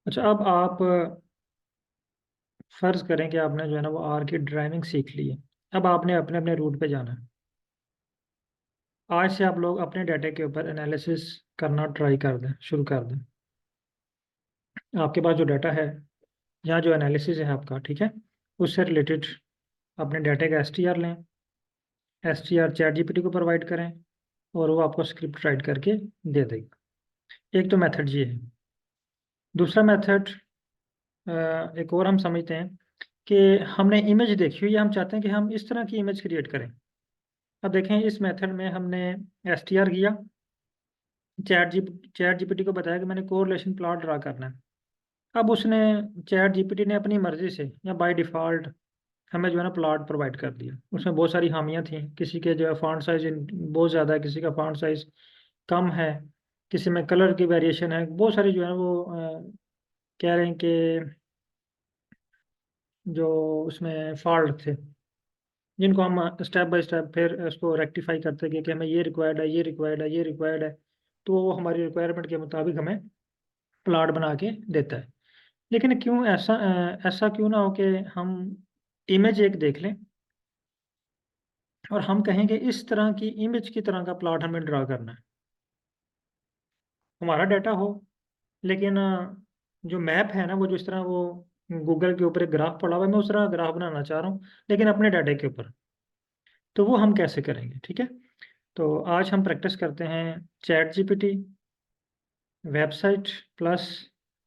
अच्छा, अब आप फर्ज करें कि आपने जो है ना वो आर की ड्राइविंग सीख ली है। अब आपने अपने अपने रूट पे जाना है। आज से आप लोग अपने डाटा के ऊपर एनालिसिस करना ट्राई कर दें, शुरू कर दें। आपके पास जो डाटा है, यहाँ जो एनालिसिस है आपका, ठीक है, उससे रिलेटेड अपने डाटा का एसटीआर लें। एसटीआर चैट जीपीटी को प्रोवाइड करें और वो आपको स्क्रिप्ट राइट करके दे देगा। एक तो मेथड ये है। दूसरा मेथड, एक और हम समझते हैं कि हमने इमेज देखी हुई है, हम चाहते हैं कि हम इस तरह की इमेज क्रिएट करें। अब देखें, इस मेथड में हमने एसटीआर किया, चैट जीपीटी को बताया कि मैंने कोरिलेशन प्लॉट ड्रा करना है। अब उसने, चैट जीपीटी ने अपनी मर्जी से या बाय डिफ़ॉल्ट हमें जो है ना प्लॉट प्रोवाइड कर दिया। उसमें बहुत सारी खामियां थी, किसी के जो है फॉन्ट साइज बहुत ज़्यादा है, किसी का फॉन्ट साइज कम है, किसी में कलर की वेरिएशन है, बहुत सारी जो है ना वो कह रहे हैं कि जो उसमें फॉल्ट थे, जिनको हम स्टेप बाय स्टेप फिर उसको रेक्टिफाई करते गए कि हमें ये रिक्वायर्ड है, ये रिक्वायर्ड है, ये रिक्वायर्ड है। तो वो हमारी रिक्वायरमेंट के मुताबिक हमें प्लॉट बना के देता है। लेकिन क्यों ऐसा क्यों ना हो कि हम इमेज एक देख लें और हम कहें कि इस तरह की इमेज की तरह का प्लॉट हमें ड्रा करना है। हमारा डाटा हो, लेकिन जो मैप है ना वो जिस तरह वो गूगल के ऊपर एक ग्राफ पड़ा हुआ है, मैं उस तरह ग्राफ बनाना चाह रहा हूँ, लेकिन अपने डाटा के ऊपर। तो वो हम कैसे करेंगे, ठीक है। तो आज हम प्रैक्टिस करते हैं चैट जीपीटी, वेबसाइट प्लस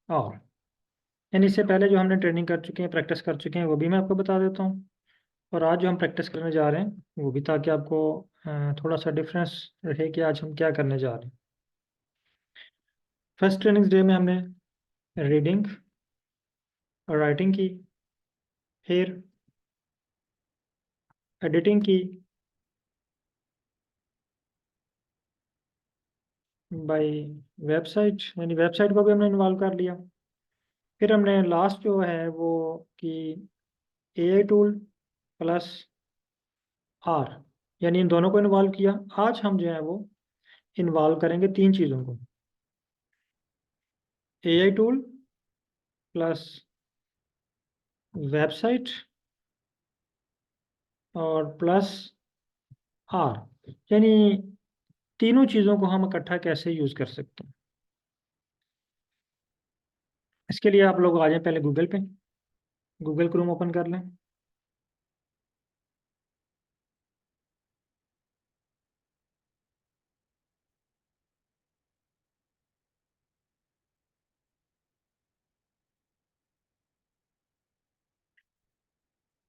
और, यानी इससे पहले जो हमने ट्रेनिंग कर चुके हैं, प्रैक्टिस कर चुके हैं, वो भी मैं आपको बता देता हूँ। और आज जो हम प्रैक्टिस करने जा रहे हैं वो भी, ताकि आपको थोड़ा सा डिफरेंस रहे कि आज हम क्या करने जा रहे हैं। फर्स्ट ट्रेनिंग डे में हमने रीडिंग और राइटिंग की, फिर एडिटिंग की बाय वेबसाइट, यानी वेबसाइट को भी हमने इन्वॉल्व कर लिया। फिर हमने लास्ट जो है वो कि एआई टूल प्लस आर, यानी इन दोनों को इन्वॉल्व किया। आज हम जो है वो इन्वॉल्व करेंगे तीन चीज़ों को, एआई टूल प्लस वेबसाइट और प्लस आर, यानी तीनों चीज़ों को हम इकट्ठा कैसे यूज़ कर सकते हैं। इसके लिए आप लोग आ जाएं पहले गूगल पे, गूगल क्रोम ओपन कर लें।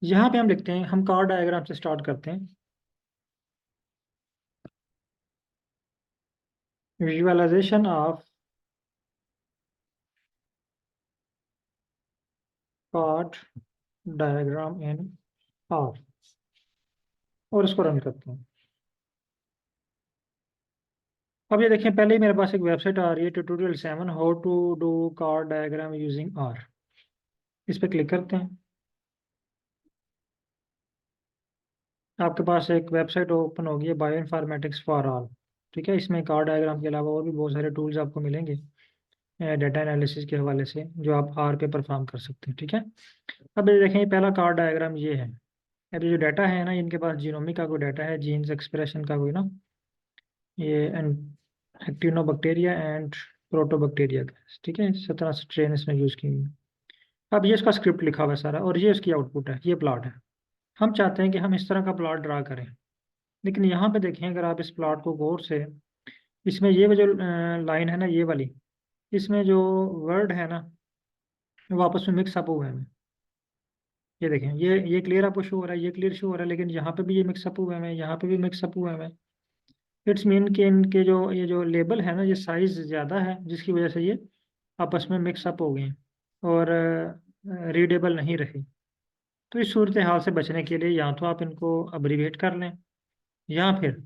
यहाँ पे हम लिखते हैं, हम कार डायग्राम से स्टार्ट करते हैं। Visualization of chord diagram in R, और इसको रन करते हैं। अब ये देखें, पहले ही मेरे पास एक वेबसाइट आ रही है, tutorial 7 how to do chord diagram using R. इस पर क्लिक करते हैं। आपके पास एक वेबसाइट ओपन होगी है, बायो इन्फॉर्मेटिक्स फॉर ऑल। ठीक है, इसमें कार्ड डायग्राम के अलावा और भी बहुत सारे टूल्स आपको मिलेंगे डाटा एनालिसिस के हवाले से, जो आप आर पे परफॉर्म कर सकते हैं। ठीक है, अब ये देखें, ये पहला कार्ड डायग्राम ये है। अब ये जो डाटा है ना, इनके पास जीनोमिक का कोई डाटा है, जीन्स एक्सप्रेशन का कोई ना, ये एक्टिनोबैक्टीरिया एंड प्रोटोबैक्टीरिया का, ठीक है, 17 स्ट्रेन इसमें यूज़ की हुई है। अब ये इसका स्क्रिप्ट लिखा हुआ है सारा, और ये इसकी आउटपुट है, ये प्लॉट है। हम चाहते हैं कि हम इस तरह का प्लॉट ड्रा करें। लेकिन यहाँ पे देखें, अगर आप इस प्लॉट को गौर से, इसमें ये जो लाइन है ना, ये वाली, इसमें जो वर्ड है ना वो आपस में मिक्सअप हुए हैं। ये देखें, ये क्लियर आपको शो हो रहा है, ये क्लियर शो हो रहा है, लेकिन यहाँ पे भी ये मिक्सअप हुए हैं, यहाँ पे भी मिक्सअप हुए हैं। इट्स मीन कि इनके जो ये जो लेबल है ना, ये साइज ज़्यादा है, जिसकी वजह से ये आपस में मिक्सअप हो गए हैं और रीडेबल नहीं रहे। तो इस सूरत हाल से बचने के लिए या तो आप इनको अब्रीवेट कर लें, या फिर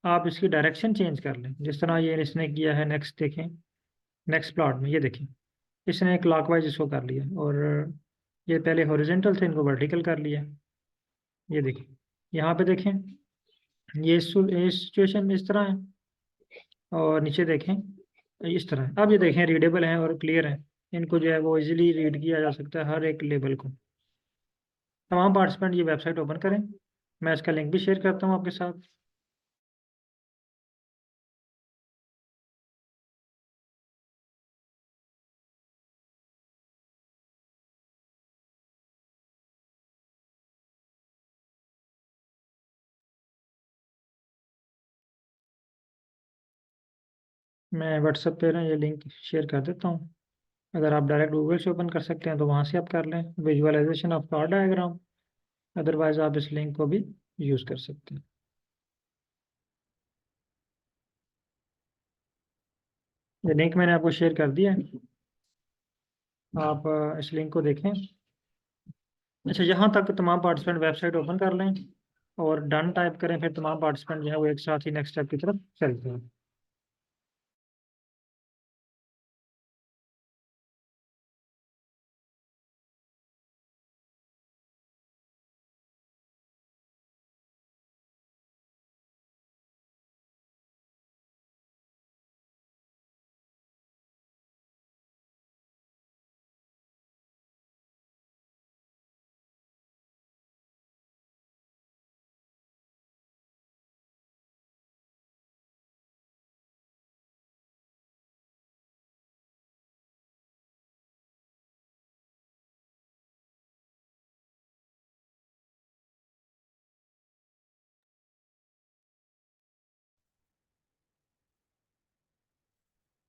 आप इसकी डायरेक्शन चेंज कर लें, जिस तरह ये इसने किया है। नेक्स्ट देखें, नेक्स्ट प्लॉट में ये देखें, इसने क्लॉकवाइज इसको कर लिया, और ये पहले हॉरिजेंटल थे, इनको वर्टिकल कर लिया। ये देखें, यहाँ पे देखें, ये सिचुएशन में इस तरह है, और नीचे देखें इस तरह है। अब ये देखें, रीडेबल है और क्लियर है। इनको जो है वो इजीली रीड किया जा सकता है, हर एक लेबल को। तमाम पार्टिसिपेंट ये वेबसाइट ओपन करें। मैं इसका लिंक भी शेयर करता हूँ आपके साथ। मैं व्हाट्सएप पे ना ये लिंक शेयर कर देता हूँ। अगर आप डायरेक्ट गूगल से ओपन कर सकते हैं तो वहाँ से आप कर लें, visualization of chord diagram. Otherwise आप इस लिंक को भी यूज़ कर सकते हैं। ये लिंक मैंने आपको शेयर कर दिया है, आप इस लिंक को देखें। अच्छा, यहाँ तक तमाम पार्टिसिपेंट वेबसाइट ओपन कर लें और डन टाइप करें, फिर तमाम पार्टिसिपेंट जो है वो एक साथ ही नेक्स्ट स्टेप की तरफ चलते हैं।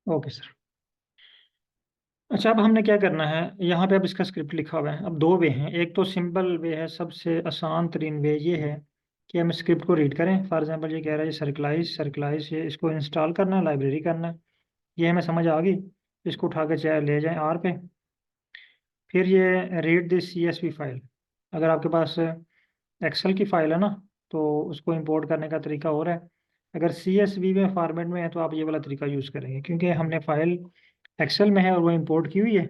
Okay sir. अच्छा, अब हमने क्या करना है, यहाँ पे अब इसका स्क्रिप्ट लिखा हुआ है। अब दो वे हैं, एक तो सिंपल वे है, सबसे आसान तरीन वे ये है कि हम स्क्रिप्ट को रीड करें। फॉर एग्जांपल ये कह रहा है सर्कलाइज सर्कलाइज, ये इसको इंस्टॉल करना है, लाइब्रेरी करना है। ये हमें समझ आ गई। इसको उठा के चाहे ले जाएं आर पे। फिर ये रीड दिस CSV फाइल। अगर आपके पास एक्सेल की फाइल है ना, तो उसको इंपोर्ट करने का तरीका और है। अगर CSV में फॉर्मेट में है तो आप ये वाला तरीका यूज़ करेंगे, क्योंकि हमने फाइल एक्सेल में है और वो इंपोर्ट की हुई है,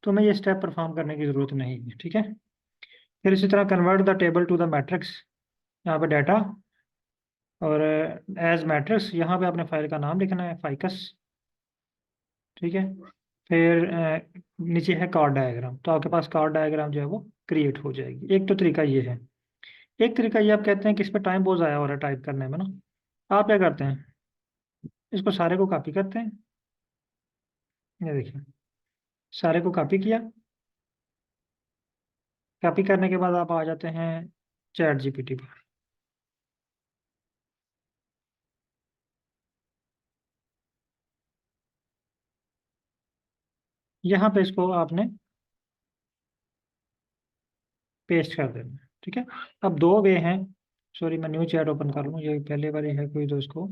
तो हमें ये स्टेप परफॉर्म करने की ज़रूरत नहीं है। ठीक है। फिर इसी तरह convert the table to the matrix, यहाँ पे डाटा और एज मैट्रिक्स, यहाँ पे अपने फाइल का नाम लिखना है, फाइकस। ठीक है। फिर नीचे है कार्ड डायग्राम, तो आपके पास कार्ड डायग्राम जो है वो क्रिएट हो जाएगी। एक तो तरीका ये है। एक तरीका ये आप कहते हैं कि इस पर टाइम बहुत ज़्यादा हो रहा है टाइप करने में ना, आप क्या करते हैं, इसको सारे को कॉपी करते हैं। ये देखिए, सारे को कॉपी किया। कॉपी करने के बाद आप आ जाते हैं ChatGPT पर। यहाँ पे इसको आपने पेस्ट कर देना है। ठीक है। अब दो वे हैं। सॉरी, मैं न्यू चैट ओपन कर लूँ, ये पहले वाली है कोई, तो इसको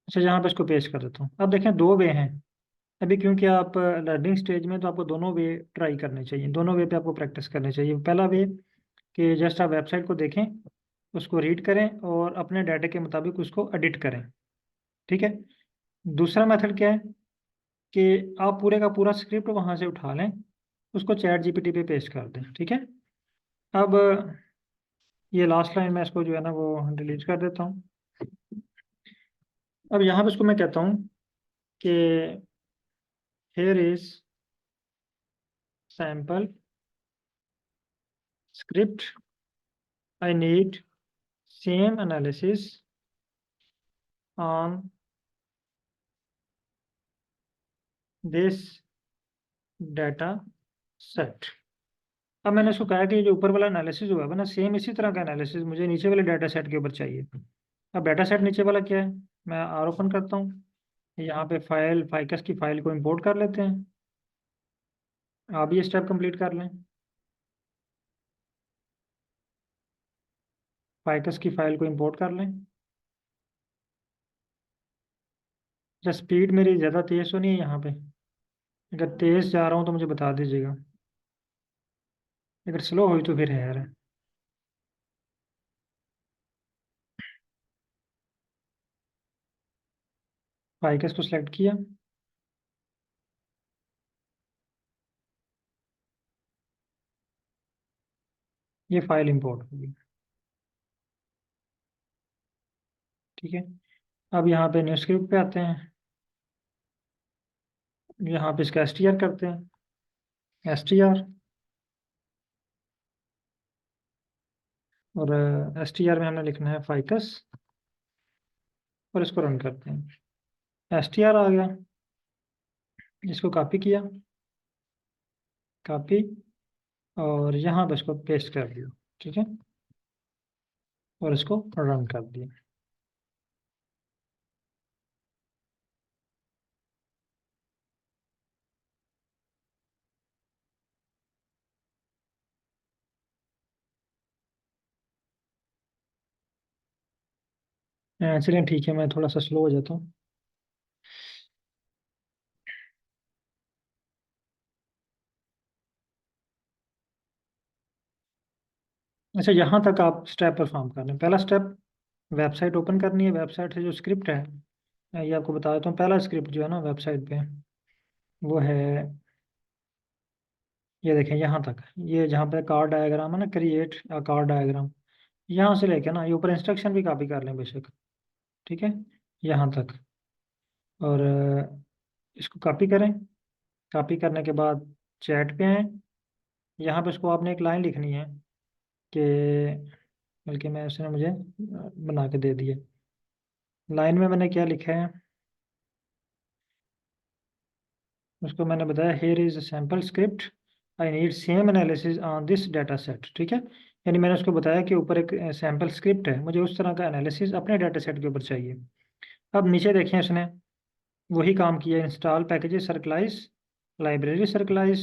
अच्छा यहाँ पे इसको पेस्ट कर देता हूँ। अब देखें, दो वे हैं अभी, क्योंकि आप लर्निंग स्टेज में, तो आपको दोनों वे ट्राई करने चाहिए, दोनों वे पे आपको प्रैक्टिस करनी चाहिए। पहला वे कि जस्ट आप वेबसाइट को देखें, उसको रीड करें और अपने डाटा के मुताबिक उसको एडिट करें। ठीक है। दूसरा मेथड क्या है कि आप पूरे का पूरा स्क्रिप्ट वहाँ से उठा लें, उसको ChatGPT पे पेस्ट कर दें। ठीक है। अब ये लास्ट लाइन मैं इसको जो है ना वो डिलीट कर देता हूँ। अब यहाँ पे इसको मैं कहता हूँ कि here is sample script, I need same analysis on this data set. अब मैंने उसको कहा कि जो ऊपर वाला एनालिसिस हुआ है ना, सेम इसी तरह का एनालिसिस मुझे नीचे वाले डाटा सेट के ऊपर चाहिए। अब डाटा सेट नीचे वाला क्या है, मैं आर ओपन करता हूँ। यहाँ पे फाइल फाइकस की फाइल को इंपोर्ट कर लेते हैं। आप ये स्टेप कंप्लीट कर लें। फाइकस की फाइल को इंपोर्ट कर लें। अच्छा, स्पीड मेरी ज़्यादा तेज़ तो नहीं है यहाँ पे? अगर तेज़ जा रहा हूँ तो मुझे बता दीजिएगा, अगर स्लो हुई तो फिर है यार। फाइकस को सिलेक्ट किया, ये फाइल इंपोर्ट होगी। ठीक है। अब यहाँ पे न्यू स्क्रिप्ट पे आते हैं। यहाँ पे इसका str करते हैं, str, और str में हमने लिखना है फाइकस, और इसको रन करते हैं। str आ गया, इसको कॉपी किया, कॉपी, और यहाँ पे इसको पेस्ट कर दिया, ठीक है, और इसको रन कर दिया। चलिए ठीक है, मैं थोड़ा सा स्लो हो जाता हूँ। अच्छा, यहाँ तक आप स्टेप परफॉर्म कर लें। पहला स्टेप, वेबसाइट ओपन करनी है। वेबसाइट से जो स्क्रिप्ट है, ये आपको बता देता हूँ। पहला स्क्रिप्ट जो है ना वेबसाइट पे, वो है, ये देखें यहाँ तक, ये जहाँ पे कार्ड डायग्राम है ना, क्रिएट अ कार्ड डायग्राम, यहाँ से लेके ना ये ऊपर इंस्ट्रक्शन भी कॉपी कर लें बेशक, ठीक है, यहाँ तक। और इसको कॉपी करें। कॉपी करने के बाद चैट पे आए। यहाँ पे इसको आपने एक लाइन लिखनी है कि, बल्कि मैं उसने मुझे बना के दे दिया। लाइन में मैंने क्या लिखा है, उसको मैंने बताया, here is sample script, I need same analysis on this data set, ठीक है। यानी मैंने उसको बताया कि ऊपर एक सैम्पल स्क्रिप्ट है, मुझे उस तरह का एनालिसिस अपने डाटा सेट के ऊपर चाहिए। अब नीचे देखें, उसने वही काम किया, install packages circlize, library circlize,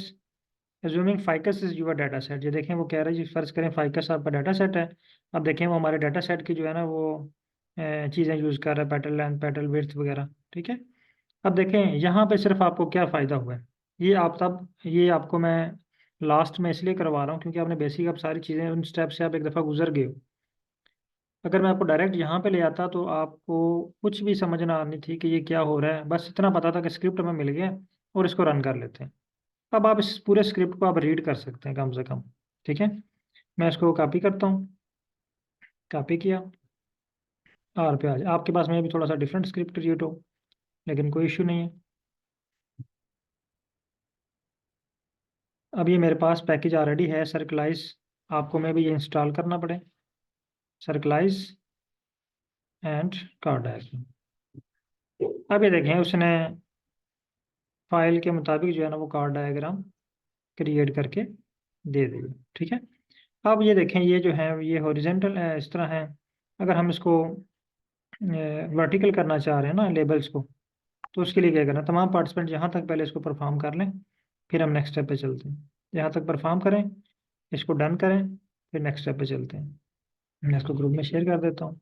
assuming ficus is your data set. ये देखें, वो कह रहा है जी फर्ज करें फाइकस आपका डाटा सेट है। अब देखें, वो हमारे डाटा सेट की जो है ना वो चीज़ें यूज़ कर रहा है, पेटल लेंथ, पेटल विड्थ वगैरह, ठीक है। अब देखें, यहाँ पे सिर्फ आपको क्या फ़ायदा हुआ है, ये आपको मैं लास्ट में इसलिए करवा रहा हूँ क्योंकि आपने बेसिक, अब सारी चीज़ें उन स्टेप से आप एक दफ़ा गुजर गए हो। अगर मैं आपको डायरेक्ट यहाँ पे ले आता तो आपको कुछ भी समझ ना आनी थी कि ये क्या हो रहा है, बस इतना पता था कि स्क्रिप्ट हमें मिल गया और इसको रन कर लेते हैं। अब आप इस पूरे स्क्रिप्ट को आप रीड कर सकते हैं कम से कम, ठीक है। मैं इसको कॉपी करता हूँ, कॉपी किया, आर पे आ जाए। आपके पास में भी थोड़ा सा डिफरेंट स्क्रिप्ट क्रिएट हो, लेकिन कोई इशू नहीं है। अब ये मेरे पास पैकेज ऑलरेडी है सर्कलाइज, आपको मैं भी ये इंस्टॉल करना पड़े, सर्कलाइज एंड कार्ड डायग्राम। अब ये देखें, उसने फाइल के मुताबिक जो है ना वो कार्ड डायग्राम क्रिएट करके दे दिया, ठीक है। अब ये देखें, ये जो है ये हॉरिजेंटल इस तरह है। अगर हम इसको वर्टिकल करना चाह रहे हैं ना लेबल्स को, तो उसके लिए क्या करना, तमाम पार्टिसिपेंट यहाँ तक पहले इसको परफॉर्म कर लें, फिर हम नेक्स्ट स्टेप पे चलते हैं। यहाँ तक परफॉर्म करें, इसको डन करें, फिर नेक्स्ट स्टेप पे चलते हैं। मैं इसको ग्रुप में शेयर कर देता हूँ।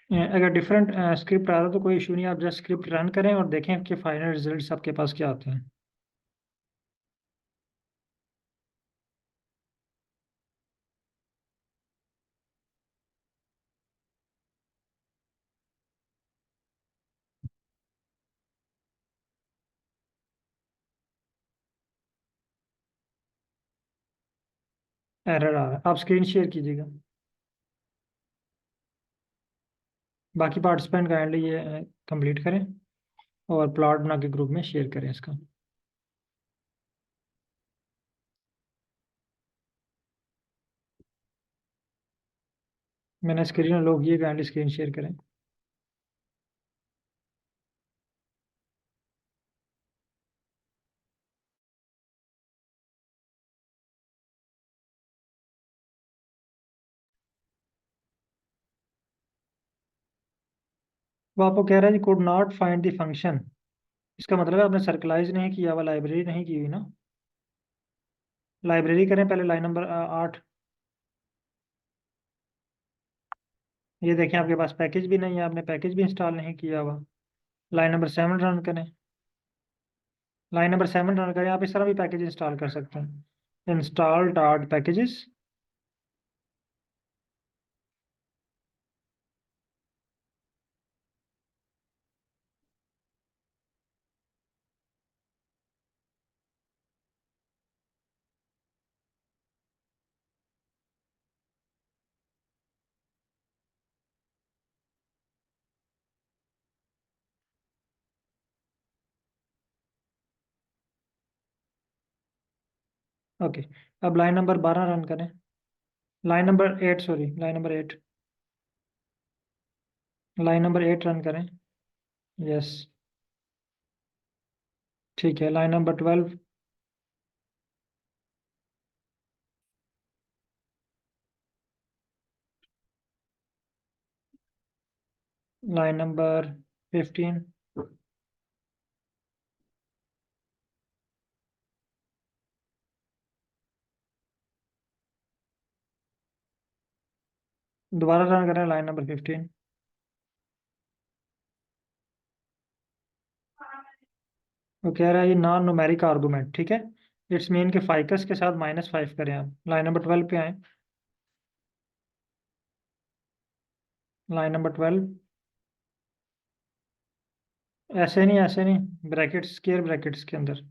अगर डिफरेंट स्क्रिप्ट आ रहा है तो कोई इशू नहीं, आप जस्ट स्क्रिप्ट रन करें और देखें कि फाइनल रिजल्ट्स आपके पास क्या आते हैं। एरर आ रहा है, आप स्क्रीन शेयर कीजिएगा। बाकी पार्टिसिपेंट काइंडली ये कंप्लीट करें और प्लॉट बना के ग्रुप में शेयर करें इसका। मैंने स्क्रीन लॉक किए, काइंडली स्क्रीन शेयर करें। वो आपको कह रहा है जी, could not find the function इसका मतलब है आपने सर्कलाइज नहीं किया हुआ, लाइब्रेरी नहीं की हुई ना। लाइब्रेरी करें पहले, लाइन नंबर 8। ये देखें आपके पास पैकेज भी नहीं है, आपने पैकेज भी इंस्टॉल नहीं किया हुआ। लाइन नंबर 7 रन करें। लाइन नंबर 7 रन करें, आप इस तरह भी पैकेज इंस्टॉल कर सकते हैं, इंस्टॉल डॉट पैकेजेस। ओके, अब लाइन नंबर 12 रन करें। Line number 8, sorry, line number 8। Line number 8 run करें। यस, ठीक है। Line number 12। Line number 15। दोबारा रन करें लाइन नंबर 15। वो कह रहा है ये नॉन न्यूमेरिक आर्गूमेंट, ठीक है। इट्स मीन के फाइकस के साथ -5 करें आप। लाइन नंबर 12 पे आए। Line number 12। ऐसे नहीं, ऐसे नहीं, ब्रैकेट्स, स्क्वायर ब्रैकेट्स के अंदर,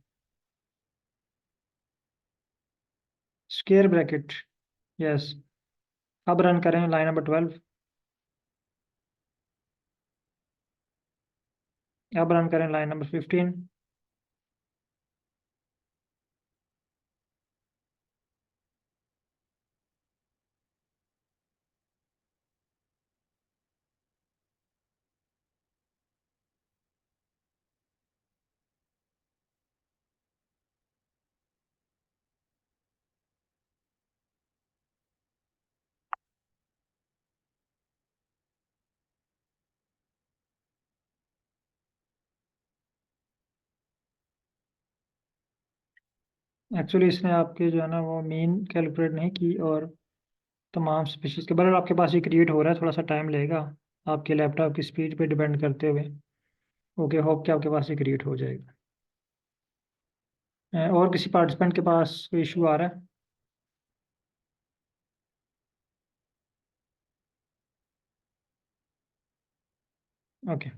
स्क्वायर ब्रैकेट। यस। अब रन करें लाइन नंबर 12। अब रन करें लाइन नंबर 15। एक्चुअली इसने आपके जो है ना वो मीन कैलकुलेट नहीं की, और तमाम स्पीशीज के बरल आपके पास ये क्रिएट हो रहा है, थोड़ा सा टाइम लेगा आपके लैपटॉप की स्पीड पे डिपेंड करते हुए। ओके, होप कि आपके पास ये क्रिएट हो जाएगा। और किसी पार्टिसिपेंट के पास कोई इशू आ रहा है? ओके।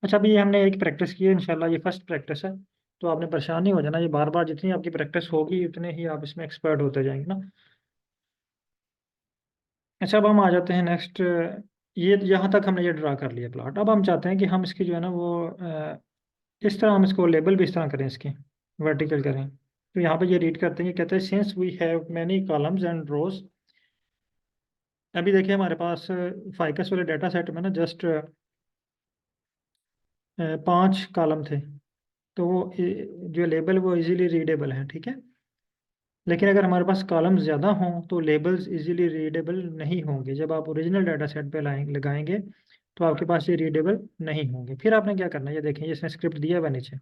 अच्छा, अभी ये हमने एक प्रैक्टिस की है, इंशाल्लाह ये फर्स्ट प्रैक्टिस है। तो आपने परेशान नहीं हो जाना, ये बार बार जितनी आपकी प्रैक्टिस होगी उतने ही आप इसमें एक्सपर्ट होते जाएंगे ना। अच्छा, अब हम आ जाते हैं नेक्स्ट। ये यहाँ तक हमने ये ड्रा कर लिया प्लॉट। अब हम चाहते हैं कि हम इसकी जो है ना वो इस तरह हम इसको लेबल भी इस तरह करें, इसकी वर्टिकल करें। तो यहाँ पे ये रीड करते हैं, ये कहते हैं since we have many columns and rows. अभी देखिए हमारे पास फाइकस वाले डाटा सेट में ना जस्ट 5 कॉलम थे। तो वो जो लेबल वो इजीली रीडेबल है, ठीक है। लेकिन अगर हमारे पास कॉलम्स ज़्यादा हों तो लेबल्स इजीली रीडेबल नहीं होंगे। जब आप ओरिजिनल डाटा सेट पे लगाएंगे तो आपके पास ये रीडेबल नहीं होंगे। फिर आपने क्या करना है, ये देखें, ये इसने स्क्रिप्ट दिया हुआ नीचे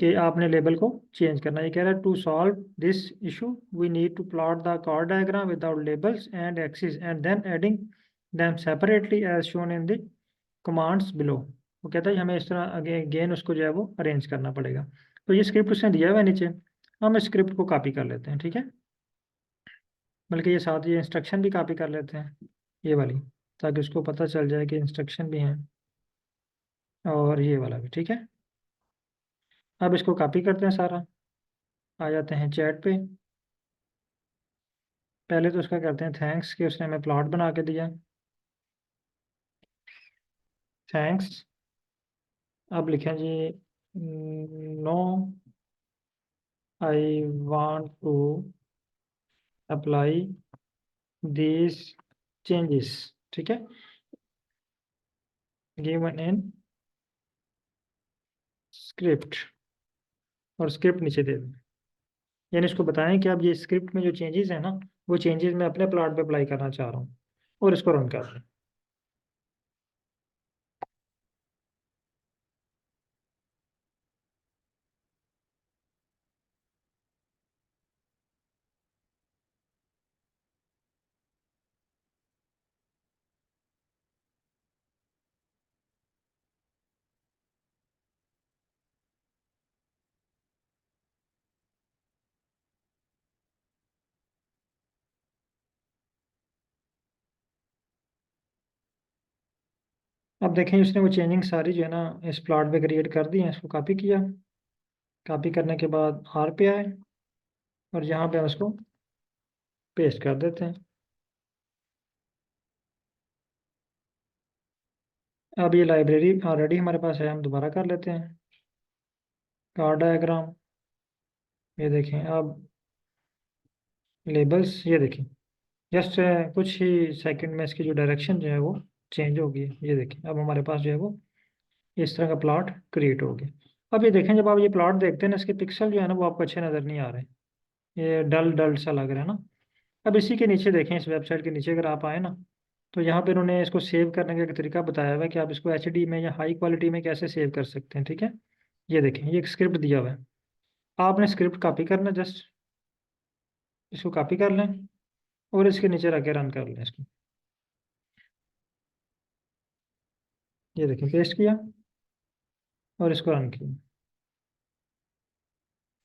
कि आपने लेबल को चेंज करना है। ये कह रहा है to solve this issue we need to plot the chord diagram without labels and axis and then adding them separately as shown in the commands below. वो कहता है हमें इस तरह अगेन उसको जो है वो अरेंज करना पड़ेगा। तो ये स्क्रिप्ट उसने दिया हुआ है नीचे, हम इस स्क्रिप्ट को कॉपी कर लेते हैं, ठीक है। बल्कि ये साथ ये इंस्ट्रक्शन भी कॉपी कर लेते हैं, ये वाली, ताकि उसको पता चल जाए कि इंस्ट्रक्शन भी हैं, और ये वाला भी, ठीक है। अब इसको कॉपी करते हैं सारा। आ जाते हैं चैट पे। पहले तो उसका करते हैं थैंक्स कि उसने हमें प्लॉट बना के दिया। थैंक्स। अब लिखें जी, no I want to apply this changes, ठीक है, गिवन इन स्क्रिप्ट, और स्क्रिप्ट नीचे दे दें। यानी इसको बताएं कि अब ये स्क्रिप्ट में जो चेंजेस हैं ना, वो चेंजेस मैं अपने प्लॉट पे अप्लाई करना चाह रहा हूँ, और इसको रन कर दें। अब देखें उसने वो चेंजिंग सारी जो है ना इस प्लॉट पे क्रिएट कर दी है, इसको कॉपी किया। कॉपी करने के बाद आर पे आए और यहाँ पे हम इसको पेस्ट कर देते हैं। अब ये लाइब्रेरी ऑलरेडी हमारे पास है, हम दोबारा कर लेते हैं। कार्ड डायग्राम, ये देखें। अब लेबल्स, ये देखें। जस्ट कुछ ही सेकंड में इसकी जो डायरेक्शन जो है वो चेंज हो गई है। ये देखें अब हमारे पास जो है वो इस तरह का प्लॉट क्रिएट हो गया। अब ये देखें, जब आप ये प्लॉट देखते हैं ना, इसके पिक्सल जो है ना वो आपको अच्छे नज़र नहीं आ रहे हैं, ये डल डल सा लग रहा है ना। अब इसी के नीचे देखें, इस वेबसाइट के नीचे अगर आप आए ना, तो यहाँ पे उन्होंने इसको सेव करने का एक तरीका बताया हुआ है कि आप इसको एचडी में या हाई क्वालिटी में कैसे सेव कर सकते हैं। ठीक है, ये देखें, ये एक स्क्रिप्ट दिया हुआ है। आपने स्क्रिप्ट कॉपी करना, जस्ट इसको कॉपी कर लें और इसके नीचे रख के रन कर लें इसको। ये देखें, पेस्ट किया और इसको रन किया।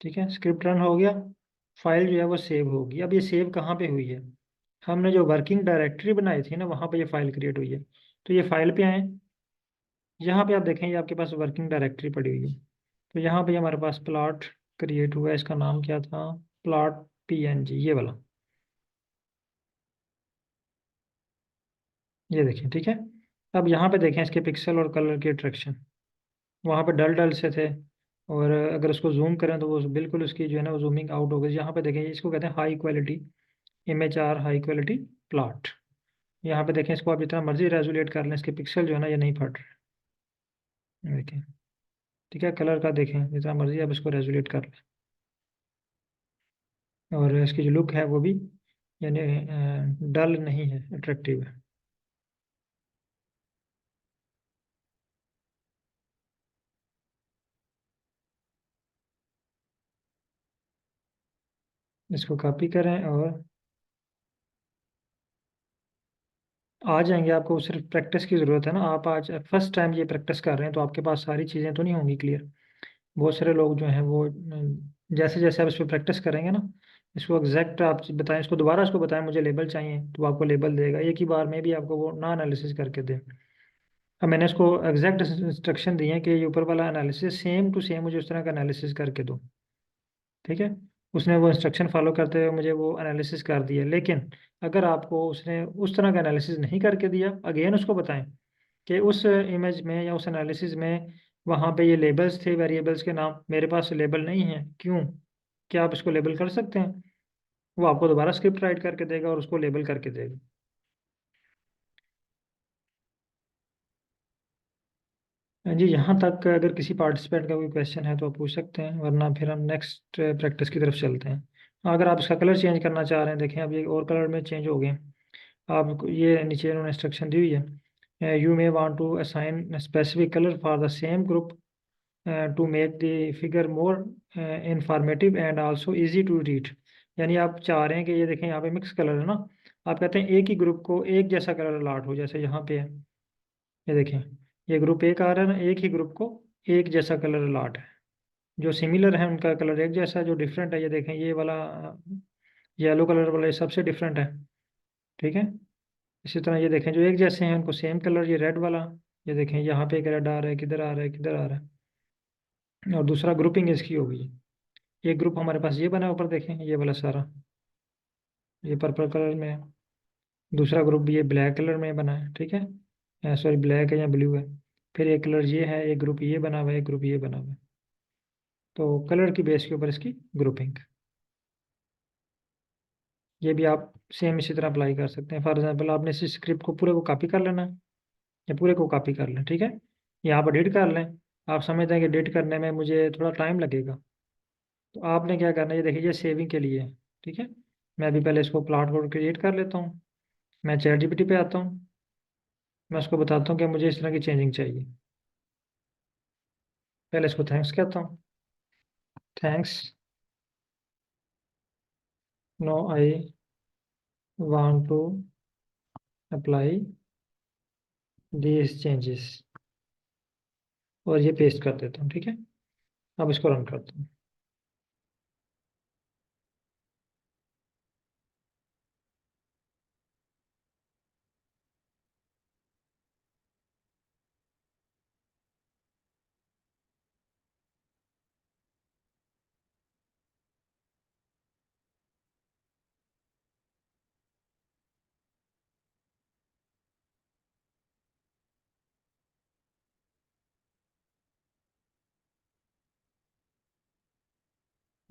ठीक है, स्क्रिप्ट रन हो गया, फाइल जो है वो सेव होगी। अब ये सेव कहाँ पे हुई है? हमने जो वर्किंग डायरेक्टरी बनाई थी ना, वहाँ पे ये फाइल क्रिएट हुई है। तो ये फाइल पे आए, यहाँ पे आप देखें ये आपके पास वर्किंग डायरेक्टरी पड़ी हुई है। तो यहाँ पे हमारे पास प्लॉट क्रिएट हुआ है, इसका नाम क्या था? प्लॉट पीएनजी, ये वाला। ये देखें, ठीक है। अब यहाँ पे देखें इसके पिक्सल और कलर के अट्रैक्शन, वहाँ पे डल डल से थे, और अगर उसको जूम करें तो वो बिल्कुल उसकी जो है ना वो जूमिंग आउट हो गई। यहाँ पे देखें, इसको कहते हैं high quality image or high quality plot. यहाँ पे देखें, इसको आप जितना मर्जी रेजुलेट कर लें, इसके पिक्सल जो है ना ये नहीं फट रहे। देखें, ठीक है। कलर का देखें, जितना मर्जी आप इसको रेजुलेट कर लें, और इसकी जो लुक है वो भी यानी डल नहीं है, अट्रैक्टिव है। इसको कॉपी करें और आ जाएंगे। आपको सिर्फ प्रैक्टिस की ज़रूरत है ना, आप आज फर्स्ट टाइम ये प्रैक्टिस कर रहे हैं, तो आपके पास सारी चीज़ें तो नहीं होंगी क्लियर। बहुत सारे लोग जो हैं वो जैसे जैसे आप इस पर प्रैक्टिस करेंगे ना, इसको एग्जैक्ट आप बताएं, इसको दोबारा इसको बताएं मुझे लेबल चाहिए, तो वो आपको लेबल देगा एक ही बार में भी, आपको वो ना एनालिसिस करके दे। अब मैंने इसको एग्जैक्ट इंस्ट्रक्शन दिए हैं कि ये ऊपर वाला एनालिसिस सेम टू सेम मुझे उस तरह का एनालिसिस करके दो। ठीक है, उसने वो इंस्ट्रक्शन फॉलो करते हुए मुझे वो एनालिसिस कर दिया। लेकिन अगर आपको उसने उस तरह का एनालिसिस नहीं करके दिया, अगेन उसको बताएं कि उस इमेज में या उस एनालिसिस में वहाँ पे ये लेबल्स थे, वेरिएबल्स के नाम, मेरे पास लेबल नहीं है, क्यों? क्या आप इसको लेबल कर सकते हैं? वो आपको दोबारा स्क्रिप्ट राइट करके देगा और उसको लेबल करके देगा। जी, यहाँ तक अगर किसी पार्टिसिपेंट का कोई क्वेश्चन है तो आप पूछ सकते हैं, वरना फिर हम नेक्स्ट प्रैक्टिस की तरफ चलते हैं। अगर आप इसका कलर चेंज करना चाह रहे हैं, देखें अब ये और कलर में चेंज हो गए। आप ये नीचे इन्होंने इंस्ट्रक्शन दी हुई है, you may want to assign specific colour for the same group to make the figure more informative and also easy to read. यानी आप चाह रहे हैं कि ये देखें यहाँ पे मिक्स कलर है ना, आप कहते हैं एक ही ग्रुप को एक जैसा कलर अलाट हो, जैसे यहाँ पे है। ये देखें, ये ग्रुप एक आ रहा है ना, एक ही ग्रुप को एक जैसा कलर अलाट है। जो सिमिलर है उनका कलर एक जैसा है, जो डिफरेंट है, ये देखें ये वाला येलो कलर वाला ये सबसे डिफरेंट है। ठीक है, इसी तरह ये देखें, जो एक जैसे हैं उनको सेम कलर, ये रेड वाला, ये देखें यहाँ पे एक रेड आ रहा है, किधर आ रहा है, किधर आ रहा है। और दूसरा ग्रुपिंग इसकी हो गई। एक ग्रुप हमारे पास ये बना है ऊपर, देखें ये वाला सारा, ये पर्पल कलर में है। दूसरा ग्रुप भी ये ब्लैक कलर में बना है। ठीक है, सॉरी ब्लैक है या ब्लू है। फिर एक कलर ये है, एक ग्रुप ये बना हुआ है, एक ग्रुप ये बना हुआ है। तो कलर की बेस के ऊपर इसकी ग्रुपिंग, ये भी आप सेम इसी तरह अप्लाई कर सकते हैं। फॉर एग्जांपल आपने इस स्क्रिप्ट को पूरे को कॉपी कर लेना है, या पूरे को कॉपी कर लें। ठीक है, या आप एडिट कर लें। आप समझते हैं कि एडिट करने में मुझे थोड़ा टाइम लगेगा, तो आपने क्या करना है, ये देखिए ये सेविंग के लिए है। ठीक है, मैं अभी पहले इसको प्लॉट कोड क्रिएट कर लेता हूँ। मैं चैट जीपीटी पे आता हूँ, मैं उसको बताता हूँ कि मुझे इस तरह की चेंजिंग चाहिए। पहले इसको थैंक्स कहता हूँ, thanks, no I want to apply these changes, और ये पेस्ट कर देता हूँ। ठीक है, अब इसको रन करता हूँ।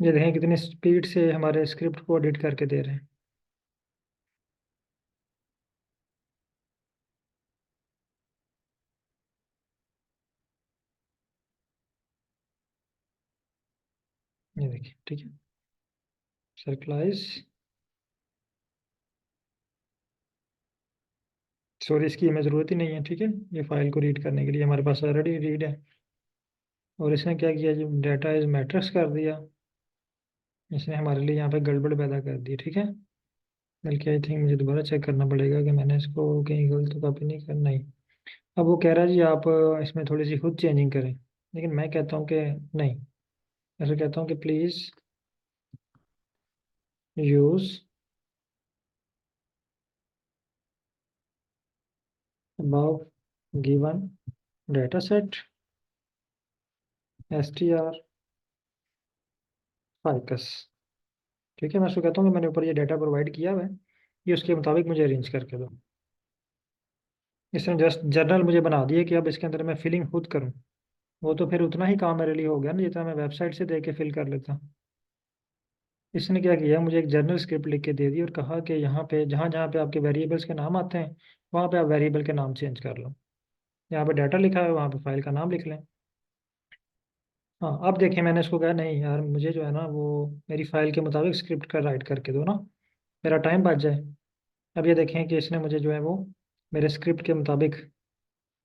ये देखें कितनी स्पीड से हमारे स्क्रिप्ट को एडिट करके दे रहे हैं। ये देखिए, ठीक है। सर्कलाइज, सॉरी इसकी हमें ज़रूरत ही नहीं है, ठीक है। ये फाइल को रीड करने के लिए हमारे पास ऑलरेडी रीड है। और इसने क्या किया, जो डाटा इज मैट्रिक्स कर दिया। इसने हमारे लिए यहाँ पे गड़बड़ पैदा कर दी, ठीक है। बल्कि आई थिंक मुझे दोबारा चेक करना पड़ेगा कि मैंने इसको कहीं गलत तो कॉपी नहीं करना ही। अब वो कह रहा है जी आप इसमें थोड़ी सी खुद चेंजिंग करें, लेकिन मैं कहता हूँ कि नहीं। ऐसे कहता हूँ कि please use above given data set str ficus। ठीक है, मैं उसको कहता हूँ कि मैंने ऊपर ये डाटा प्रोवाइड किया हुआ है, ये उसके मुताबिक मुझे अरेंज करके दो। इसने जस्ट जर्नल मुझे बना दिया कि अब इसके अंदर मैं फिलिंग खुद करूँ। वो तो फिर उतना ही काम मेरे लिए हो गया ना जितना मैं वेबसाइट से देख के फिल कर लेता। इसने क्या किया, मुझे एक जर्नल स्क्रिप्ट लिख के दे दी और कहा कि यहाँ पे जहाँ जहाँ पे आपके वेरिएबल्स के नाम आते हैं वहाँ पे आप वेरिएबल के नाम चेंज कर लो। यहाँ पे डाटा लिखा है, वहाँ पे फाइल का नाम लिख लें। हाँ, अब देखिए मैंने इसको कहा नहीं यार, मुझे जो है ना वो मेरी फाइल के मुताबिक स्क्रिप्ट का राइट करके दो ना, मेरा टाइम बच जाए। अब ये देखें कि इसने मुझे जो है वो मेरे स्क्रिप्ट के मुताबिक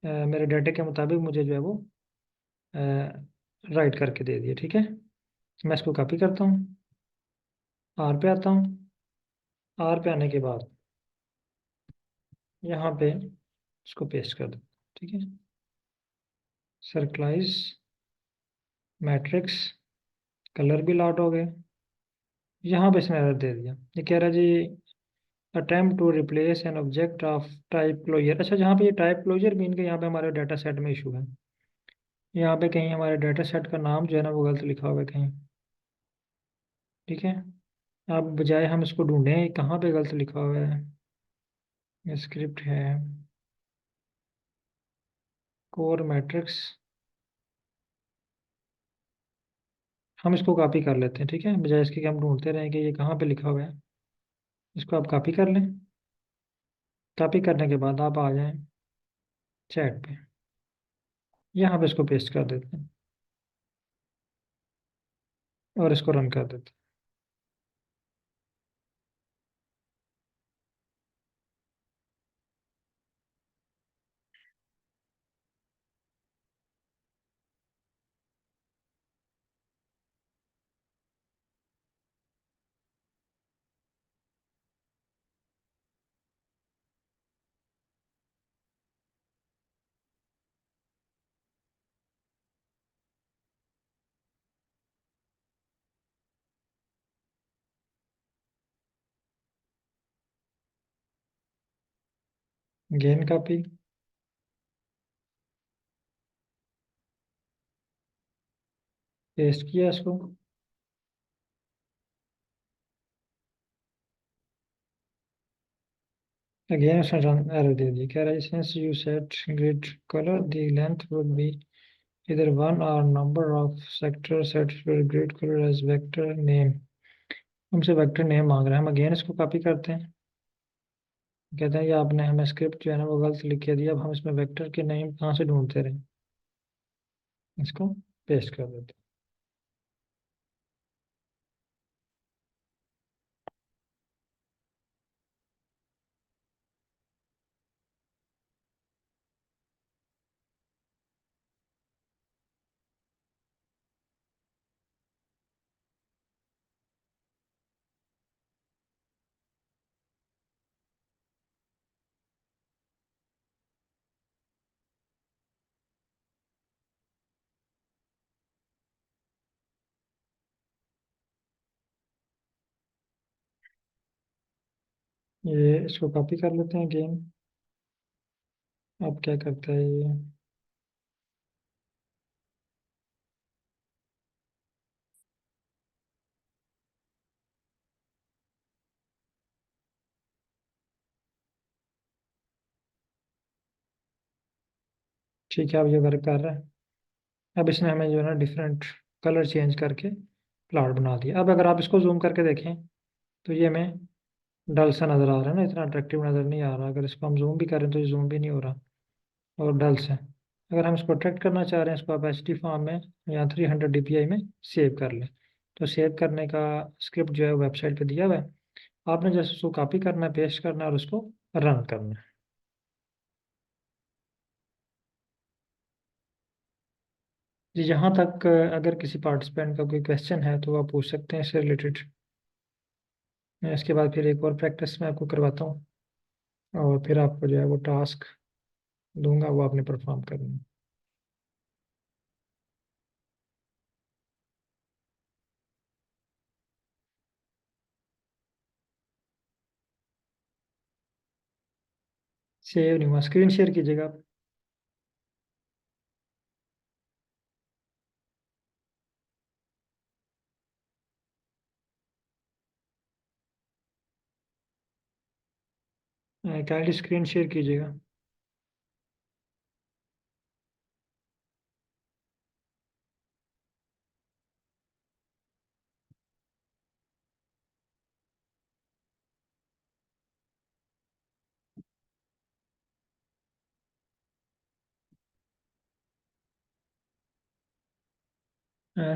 मेरे डाटे के मुताबिक मुझे जो है वो राइट करके दे दिया, ठीक है। मैं इसको कॉपी करता हूँ, आर पे आता हूँ। आर पे आने के बाद यहाँ पे इसको पेस्ट कर दो, ठीक है। सर्कलाइज मैट्रिक्स, कलर भी लॉट हो गए। यहाँ पे इसने एरर दे दिया, ये कह रहा है जी attempt to replace an object of type closure. अच्छा, जहाँ पे ये टाइप क्लोजर मीन के यहाँ पे हमारे डाटा सेट में इशू है। यहाँ पे कहीं हमारे डाटा सेट का नाम जो है ना वो गलत लिखा हुआ है कहीं, ठीक है। अब बजाय हम इसको ढूंढें कहाँ पे गलत लिखा हुआ है, ये स्क्रिप्ट है कोर मैट्रिक्स। हम इसको कॉपी कर लेते हैं, ठीक है, बजाय इसके कि हम ढूंढते रहें कि ये कहाँ पे लिखा हुआ है। इसको आप कॉपी कर लें। कॉपी करने के बाद आप आ जाएं चैट पे, यहाँ पे इसको पेस्ट कर देते हैं और इसको रन कर देते हैं। गेन कॉपी, पेस्ट किया इसको। अगेन उसने एरर दे दी, कह रहा है since you set grid color the length would be either one or number of sector set for grid color as vector name। हमसे वेक्टर नेम मांग रहा है, हम अगेन इसको कॉपी करते हैं। कहते हैं कि आपने हमें स्क्रिप्ट जो है ना वो गलत लिख के दिया, अब हम इसमें वेक्टर के नेम कहाँ से ढूंढते रहे। इसको पेस्ट कर देते हैं। ये इसको कॉपी कर लेते हैं अगेन। अब क्या करता है ये, ठीक है, अब ये वर्क कर रहा है। अब इसने हमें जो है ना डिफरेंट कलर चेंज करके प्लॉट बना दिया। अब अगर आप इसको जूम करके देखें तो ये हमें डल सा नज़र आ रहा है ना, इतना अट्रैक्टिव नज़र नहीं आ रहा। अगर इसको हम जूम भी करें तो ये जूम भी नहीं हो रहा और डल से। अगर हम इसको अट्रैक्ट करना चाह रहे हैं, इसको आप एच डी फॉर्म में या 300 dpi में सेव कर लें। तो सेव करने का स्क्रिप्ट जो है वेबसाइट पे दिया हुआ है। आपने जैसे उसको कॉपी करना है, पेस्ट करना है और उसको रन करना है। जी, यहाँ तक अगर किसी पार्टिसिपेंट का कोई क्वेश्चन है तो आप पूछ सकते हैं इससे रिलेटेड। मैं इसके बाद फिर एक और प्रैक्टिस मैं आपको करवाता हूँ और फिर आपको जो है वो टास्क दूंगा, वो आपने परफॉर्म करना है। सेव नहीं हुआ, स्क्रीन शेयर कीजिएगा आप। काइंडली स्क्रीन शेयर कीजिएगा।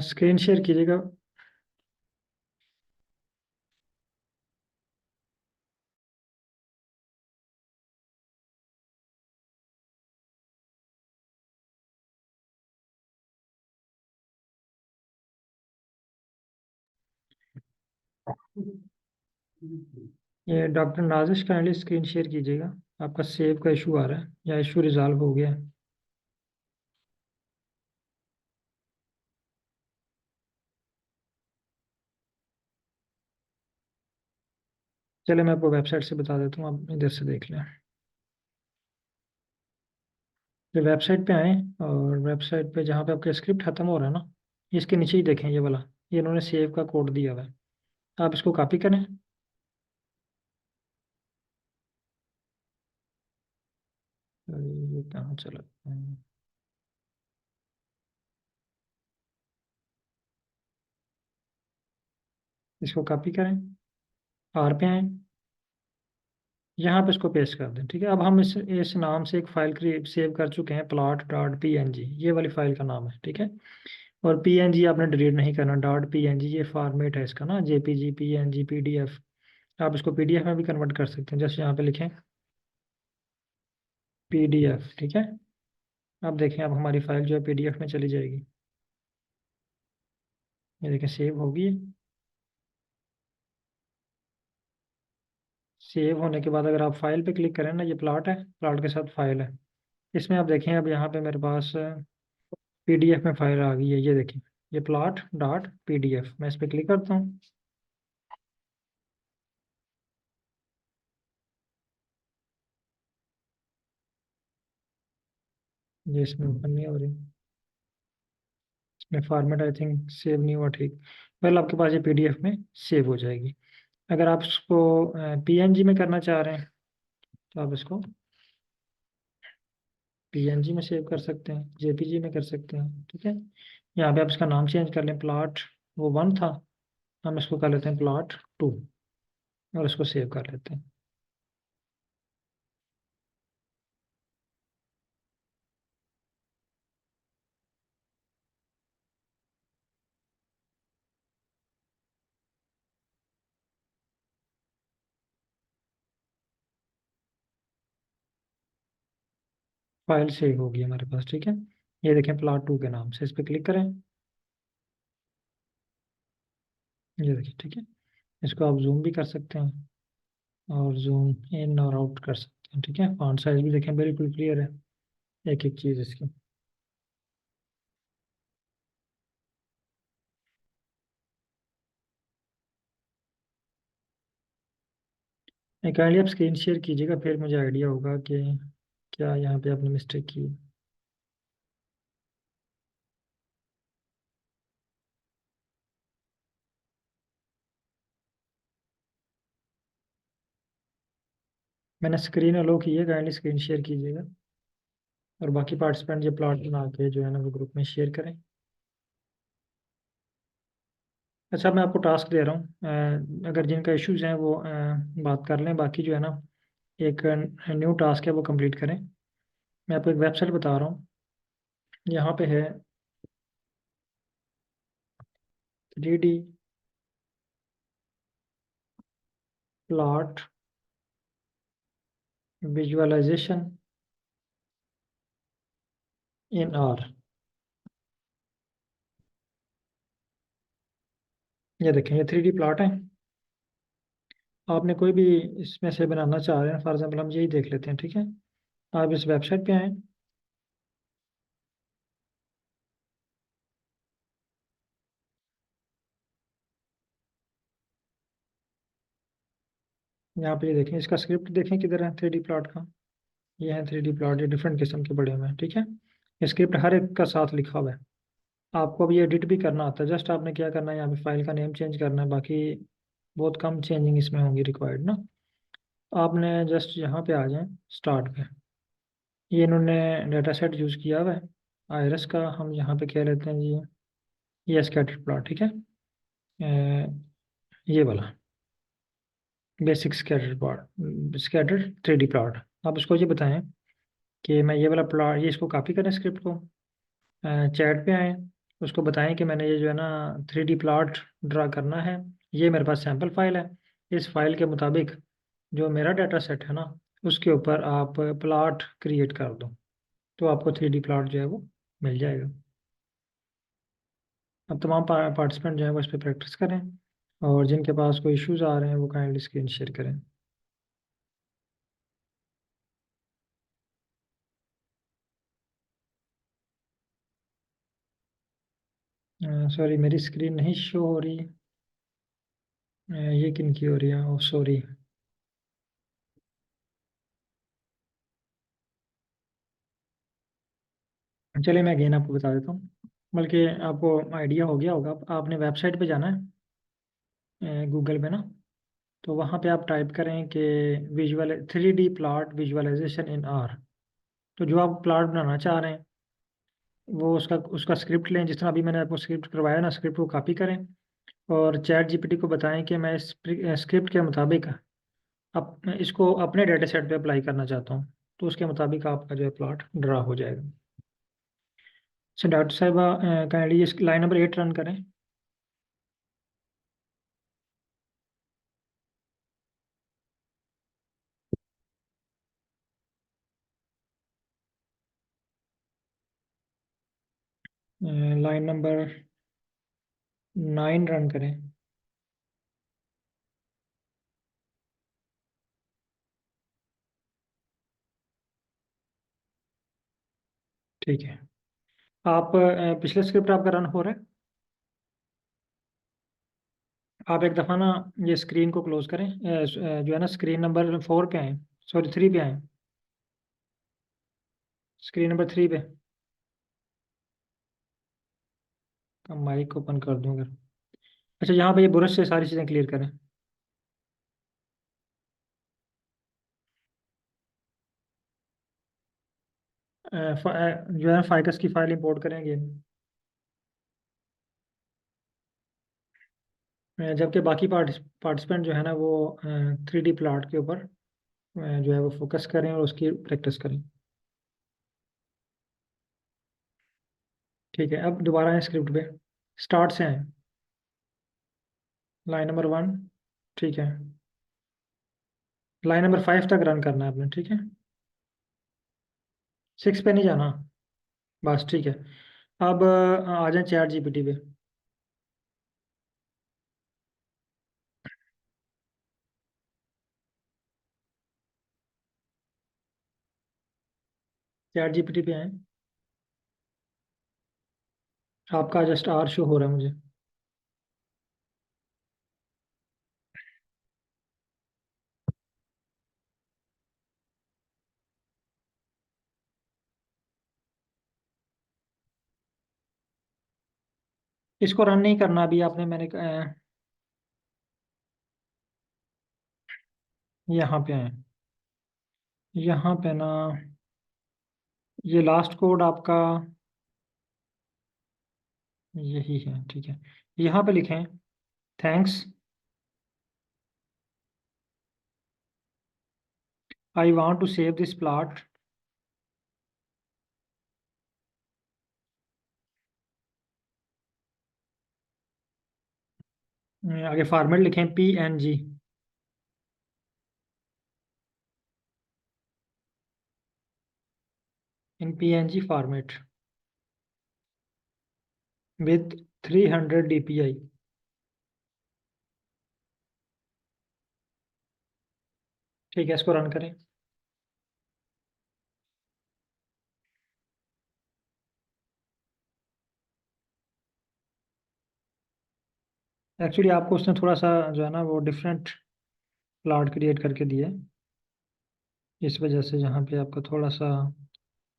स्क्रीन शेयर कीजिएगा। ये doctor Nazish, kindly screen share कीजिएगा। आपका सेव का इशू आ रहा है या इशू रिजॉल्व हो गया है? चले मैं आपको वेबसाइट से बता देता हूँ, आप इधर से देख लें। तो वेबसाइट पे आए और वेबसाइट पे जहाँ पे आपका स्क्रिप्ट खत्म हो रहा है ना, इसके नीचे ही देखें ये वाला, ये इन्होंने सेव का कोड दिया हुआ है। आप इसको कॉपी करें। ये कहाँ चला? इसको कॉपी करें, आर पे आए, यहाँ पे इसको पेस्ट कर दें। ठीक है, अब हम इस नाम से एक फाइल क्रिएट सेव कर चुके हैं, plot.png, ये वाली फाइल का नाम है। ठीक है, और png आपने डिलीट नहीं करना, .png ये फॉर्मेट है इसका ना, jpg png pdf। आप इसको pdf में भी कन्वर्ट कर सकते हैं, जैसे यहाँ पे लिखें pdf। ठीक है, अब देखें, अब हमारी फाइल जो है pdf में चली जाएगी। ये देखें सेव होगी। सेव होने के बाद अगर आप फाइल पे क्लिक करें ना, ये प्लॉट है, प्लॉट के साथ फाइल है। इसमें आप देखें, अब यहाँ पे मेरे पास पीडीएफ में फाइल आ गई है, ये देखिए, ये plot.pdf। मैं इस पर क्लिक करता हूँ, ये इसमें ओपन नहीं हो रही, इसमें फॉर्मेट आई थिंक सेव नहीं हुआ। ठीक, वेल आपके पास ये पीडीएफ में सेव हो जाएगी। अगर आप इसको पीएनजी में करना चाह रहे हैं तो आप इसको पीएनजी में सेव कर सकते हैं, जेपीजी में कर सकते हैं। ठीक है, यहाँ पे आप इसका नाम चेंज कर लें, प्लॉट वो 1 था, हम इसको कर लेते हैं plot 2 और इसको सेव कर लेते हैं। फाइल सेव होगी हमारे पास। ठीक है, ये देखें plot 2 के नाम से, इस पर क्लिक करें, ये देखिए। ठीक है, इसको आप जूम भी कर सकते हैं और जूम इन और आउट कर सकते हैं। ठीक है, फॉन्ट साइज भी देखें बिल्कुल क्लियर है, एक एक चीज़ इसकी। काइंडली आप स्क्रीन शेयर कीजिएगा, फिर मुझे आइडिया होगा कि क्या यहाँ पे आपने मिस्टेक की है। मैंने स्क्रीन अलो की है, काइंडली स्क्रीन शेयर कीजिएगा और बाकी पार्टिसिपेंट जो प्लॉट बना के जो है ना वो ग्रुप में शेयर करें। अच्छा, मैं आपको टास्क दे रहा हूँ, अगर जिनका इश्यूज हैं वो बात कर लें, बाकी जो है ना एक न्यू टास्क है वो कंप्लीट करें। मैं आपको एक वेबसाइट बता रहा हूँ, यहाँ पे है 3D plot visualization in are. ये देखें, ये 3D प्लॉट है। आपने कोई भी इसमें से बनाना चाह रहे हैं, फॉर एग्जाम्पल हम यही देख लेते हैं, ठीक है। आप इस वेबसाइट पे आएँ, यहाँ पे ये देखें, इसका स्क्रिप्ट देखें किधर है 3D प्लॉट का। ये है 3D प्लॉट, ये डिफरेंट किस्म के बड़े हुए हैं, ठीक है। ये स्क्रिप्ट हर एक का साथ लिखा हुआ है। आपको अब ये एडिट भी करना आता है, जस्ट आपने क्या करना है, यहाँ पे फाइल का नेम चेंज करना है, बाकी बहुत कम चेंजिंग इसमें होंगी रिक्वायर्ड ना। आपने जस्ट यहाँ पे आ जाए स्टार्ट पे। ये इन्होंने डाटा सेट यूज़ किया हुआ है आयरस का, हम यहाँ पे क्या लेते हैं जी, ये स्कैटर प्लॉट, ठीक है। ये वाला basic scatter plot, scatter 3D plot. आप उसको ये बताएं कि मैं ये वाला प्लॉट, ये इसको कॉपी करें स्क्रिप्ट को, चैट पे आए, उसको बताएं कि मैंने ये जो है ना 3D प्लॉट ड्रा करना है। ये मेरे पास सैम्पल फाइल है, इस फाइल के मुताबिक जो मेरा डाटा सेट है ना, उसके ऊपर आप प्लॉट क्रिएट कर दो, तो आपको 3D प्लॉट जो है वो मिल जाएगा। अब तमाम पार्टिसिपेंट जो है वो इस पर प्रैक्टिस करें, और जिनके पास कोई इश्यूज आ रहे हैं वो काइंडली स्क्रीन शेयर करें। सॉरी, मेरी स्क्रीन नहीं शो हो रही। ये किन की हो रही है, ओ सॉरी। चलिए मैं अगेन आपको बता देता हूँ, बल्कि आपको आइडिया हो गया होगा। आपने वेबसाइट पे जाना है गूगल पे ना, तो वहाँ पे आप टाइप करें कि visual 3D plot visualization in R. तो जो आप प्लॉट बनाना चाह रहे हैं वो उसका उसका स्क्रिप्ट लें, जिस तरह अभी मैंने आपको स्क्रिप्ट करवाया ना, स्क्रिप्ट को कॉपी करें और चैट जीपीटी को बताएं कि मैं इस स्क्रिप्ट के मुताबिक इसको अपने डाटा सेट पे अप्लाई करना चाहता हूँ, तो उसके मुताबिक आपका जो है प्लॉट ड्रा हो जाएगा। अच्छा डॉक्टर साहिबा, काइंडली इस लाइन नंबर 8 रन करें। लाइन नंबर 9 रन करें। ठीक है। आप पिछले स्क्रिप्ट आपका रन हो रहा है। आप एक दफ़ा ना ये स्क्रीन को क्लोज करें, जो है ना स्क्रीन नंबर 4 पे आए, सॉरी 3 पे आए, स्क्रीन नंबर 3 पे। माइक ओपन कर दूँ अगर। अच्छा, यहाँ पे ये ब्रश से सारी चीज़ें क्लियर करें। जो है फाइकस की फाइल इंपोर्ट करेंगे, जबकि बाकी पार्टिसिपेंट जो है ना वो 3D प्लॉट के ऊपर जो है वो फोकस करें और उसकी प्रैक्टिस करें। ठीक है, अब दोबारा आए स्क्रिप्ट पे, स्टार्ट से आए, लाइन नंबर 1। ठीक है, लाइन नंबर 5 तक रन करना है आपने, ठीक है। 6 पे नहीं जाना, बस ठीक है। अब आ जाए चैट जीपीटी पे। चैट जीपीटी पे आए, आपका जस्ट आर शो हो रहा है मुझे। इसको रन नहीं करना अभी आपने, मैंने यहाँ पे आए, यहाँ पे ना ये लास्ट कोड आपका यही है, ठीक है। यहाँ पे लिखें thanks, I want to save this plot. आगे फॉर्मेट लिखें PNG, in PNG format with 300 DPI। ठीक है, इसको रन करें। एक्चुअली आपको उसने थोड़ा सा जो है ना वो डिफरेंट प्लॉट क्रिएट करके दिया है, इस वजह से यहाँ पे आपका थोड़ा सा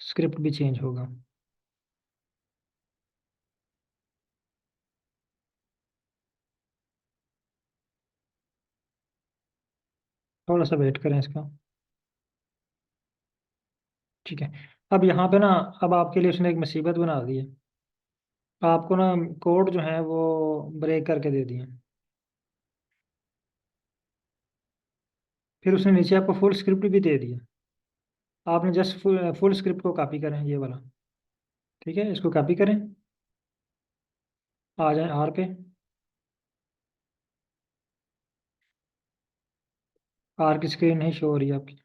स्क्रिप्ट भी चेंज होगा। थोड़ा सा वेट करें इसका। ठीक है, अब यहाँ पे ना, अब आपके लिए उसने एक मुसीबत बना दी है। आपको ना कोड जो है वो ब्रेक करके दे दिए। फिर उसने नीचे आपको फुल स्क्रिप्ट भी दे दिया। आपने जस्ट फुल स्क्रिप्ट को कॉपी करें, ये वाला। ठीक है, इसको कॉपी करें। आ जाए आर पे। आर की स्क्रीन नहीं शो हो रही है आपकी।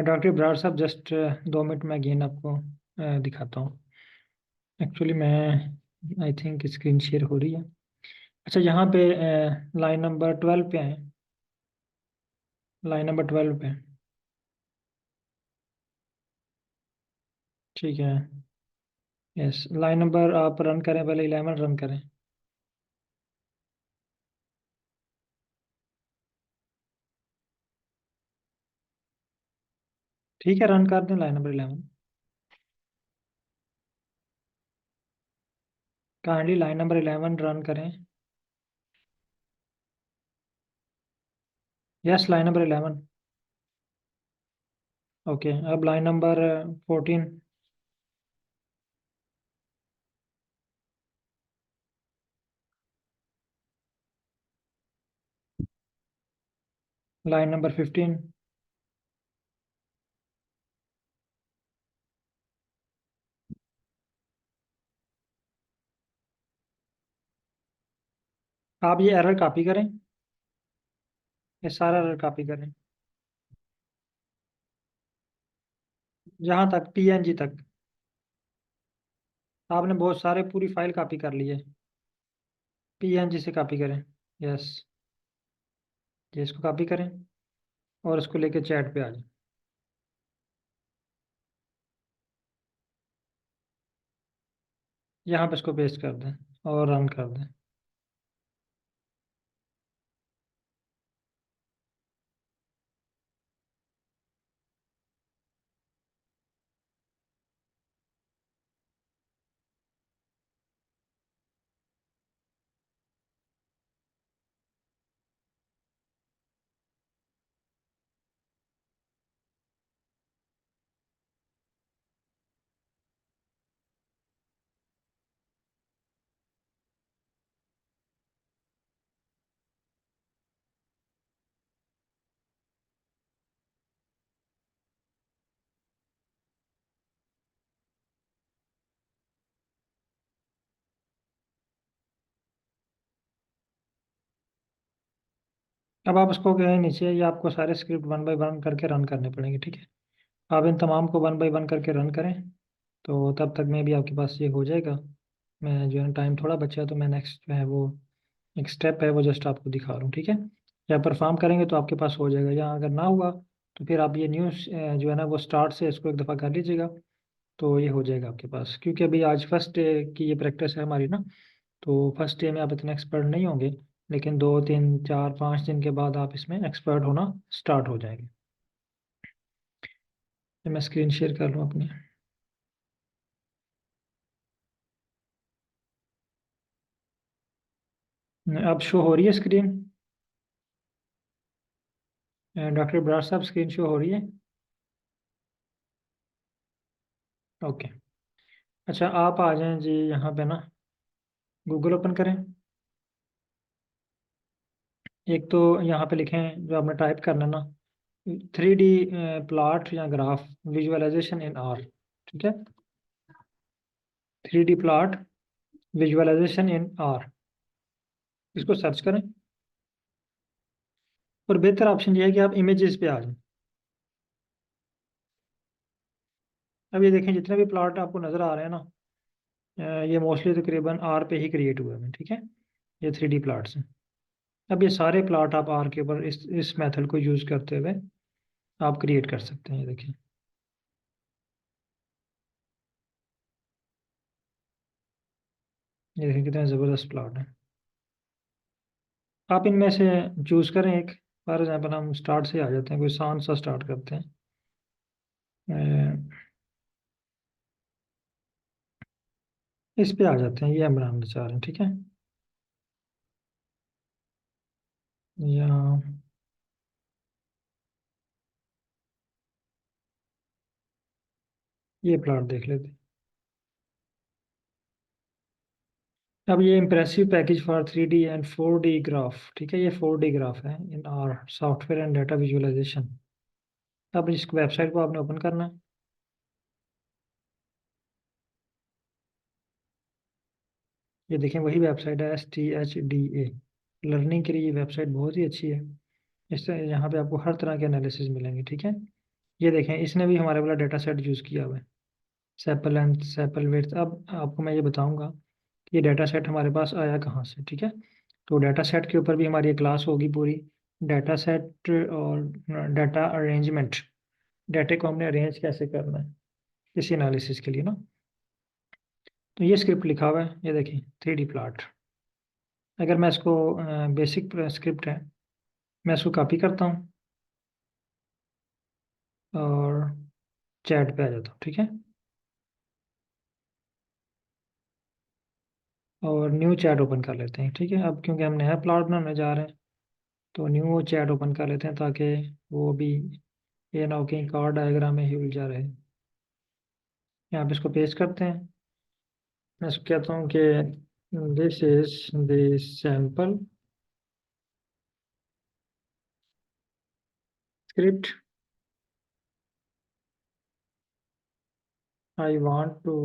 डॉक्टर इब्रार साहब, जस्ट 2 मिनट में अगेन आपको दिखाता हूँ। एक्चुअली मैं आई थिंक स्क्रीन शेयर हो रही है। अच्छा, यहाँ पे लाइन नंबर 12 पे आए। लाइन नंबर 12 पे। ठीक है। यस, लाइन नंबर आप रन करें, पहले 11 रन करें। ठीक है, रन कर दें line number 11। Kindly line number 11 run करें। Yes, line number 11। ओके, अब लाइन नंबर 14। Line number 15। आप ये एरर कॉपी करें, ये सारा एरर कॉपी करें, जहाँ तक PNG तक। आपने बहुत सारे पूरी फाइल कॉपी कर ली है। PNG से कॉपी करें। यस, ये इसको कॉपी करें और इसको लेके चैट पे आ जाए। यहाँ पे इसको पेस्ट कर दें और रन कर दें। अब आप उसको गए नीचे, ये आपको सारे स्क्रिप्ट 1 बाय 1 करके रन करने पड़ेंगे। ठीक है, आप इन तमाम को 1 बाय 1 करके रन करें, तो तब तक में भी आपके पास ये हो जाएगा। मैं जो है टाइम थोड़ा बचा है, तो मैं नेक्स्ट जो है वो एक स्टेप है वो जस्ट आपको दिखा रहा हूँ। ठीक है, या परफॉर्म करेंगे तो आपके पास हो जाएगा, या अगर ना हुआ तो फिर आप ये न्यूज़ जो है ना वो स्टार्ट से इसको एक दफ़ा कर लीजिएगा, तो ये हो जाएगा आपके पास। क्योंकि अभी आज फर्स्ट डे की ये प्रैक्टिस है हमारी ना, तो फर्स्ट डे में आप इतने एक्सपर्ट नहीं होंगे, लेकिन 2 3 4 5 दिन के बाद आप इसमें एक्सपर्ट होना स्टार्ट हो जाएंगे। तो मैं स्क्रीन शेयर कर लूँ अपनी। अब शो हो रही है स्क्रीन। डॉक्टर बरार साहब स्क्रीन शो हो रही है? ओके। अच्छा, आप आ जाएं जी यहाँ पे ना, गूगल ओपन करें। एक तो यहाँ पे लिखें जो आपने टाइप करना ना, 3D प्लॉट या ग्राफ विजुअलाइजेशन इन आर। ठीक है, 3D plot visualization in R, इसको सर्च करें। और बेहतर ऑप्शन ये है कि आप इमेजेस पे आ जाएं। अब ये देखें, जितने भी प्लॉट आपको नज़र आ रहे हैं ना, ये मोस्टली तकरीबन आर पे ही क्रिएट हुए हैं। ठीक है, ये 3D प्लॉट्स हैं। अब ये सारे प्लॉट आप आर के ऊपर इस मेथड को यूज़ करते हुए आप क्रिएट कर सकते हैं। ये देखिए, ये देखिए कितने ज़बरदस्त प्लॉट हैं। आप इनमें से चूज़ करें एक। फॉर एग्जाम्पल हम स्टार्ट से आ जाते हैं, कोई आसान सा स्टार्ट करते हैं। इस पे आ जाते हैं, ये हम बनाना चाह रहे हैं। ठीक है, या ये प्लॉट देख लेते हैं। अब ये impressive package for 3D and 4D graph. ठीक है, ये 4D ग्राफ है in R software and data visualization. अब इस वेबसाइट को आपने ओपन करना है। ये देखें, वही वेबसाइट है, STHDA। लर्निंग के लिए ये वेबसाइट बहुत ही अच्छी है। इससे यहाँ पे आपको हर तरह के एनालिसिस मिलेंगे। ठीक है, ये देखें, इसने भी हमारे वाला डाटा सेट यूज़ किया हुआ है, सेपल लेंथ, सेपल विड्थ। अब आपको मैं ये बताऊंगा कि ये डाटा सेट हमारे पास आया कहाँ से। ठीक है, तो डाटा सेट के ऊपर भी हमारी एक क्लास होगी पूरी, डाटा सेट और डाटा अरेंजमेंट। डाटे को हमने अरेंज कैसे करना है इसी एनालिसिस के लिए ना। तो ये स्क्रिप्ट लिखा हुआ है, ये देखिए, 3D प्लॉट। अगर मैं इसको, बेसिक स्क्रिप्ट है, मैं इसको कॉपी करता हूँ और चैट पे आ जाता हूँ। ठीक है, और न्यू चैट ओपन कर लेते हैं। ठीक है, अब क्योंकि हम नया प्लॉट बनाने जा रहे हैं, तो न्यू चैट ओपन कर लेते हैं, ताकि वो भी ये ना हो कि कार डायग्राम में ही उलझा रहे। यहाँ पे इसको पेस्ट करते हैं। मैं इसको कहता हूँ कि this is the sample script I want to,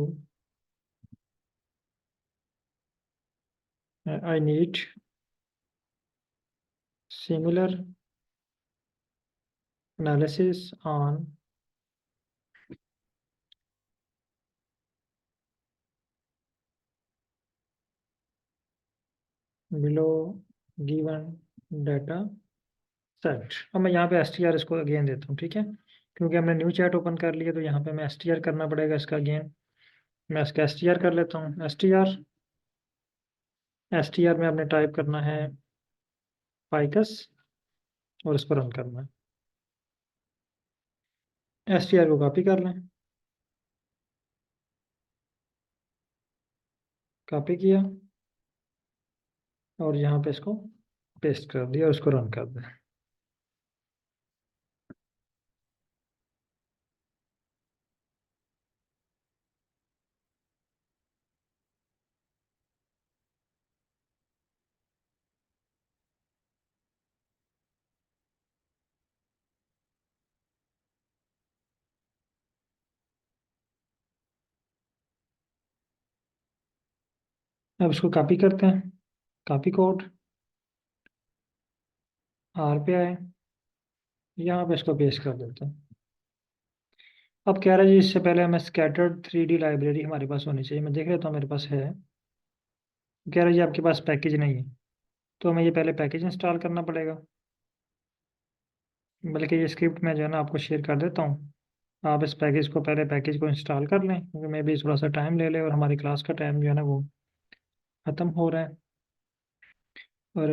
I need similar analysis on below given data set. अब मैं यहाँ पे str इसको अगेन देता हूँ। ठीक है, क्योंकि हमने न्यू चैट ओपन कर लिया, तो यहाँ पे मैं str करना पड़ेगा इसका अगेन। मैं इसका str कर लेता हूँ, str में आपने टाइप करना है फाइकस, और इसको रन करना है। str को कॉपी कर लें, कॉपी किया और यहाँ पे इसको पेस्ट कर दिया और इसको रन कर दें। अब इसको कॉपी करते हैं, कॉपी कोड, आर पे आए, यहाँ पे इसको पेस्ट कर देते हैं। अब कह रहा है जी, इससे पहले हमें स्कैटर्ड 3D लाइब्रेरी हमारे पास होनी चाहिए। मैं देख लेता हूँ मेरे पास है। कह रहा है जी आपके पास पैकेज नहीं है, तो हमें ये पहले पैकेज इंस्टॉल करना पड़ेगा। बल्कि ये स्क्रिप्ट मैं जो है ना आपको शेयर कर देता हूँ। आप इस पैकेज को, पहले पैकेज को इंस्टॉल कर लें, क्योंकि मैं भी थोड़ा सा टाइम ले ले, और हमारी क्लास का टाइम जो है ना वो ख़त्म हो रहा है। और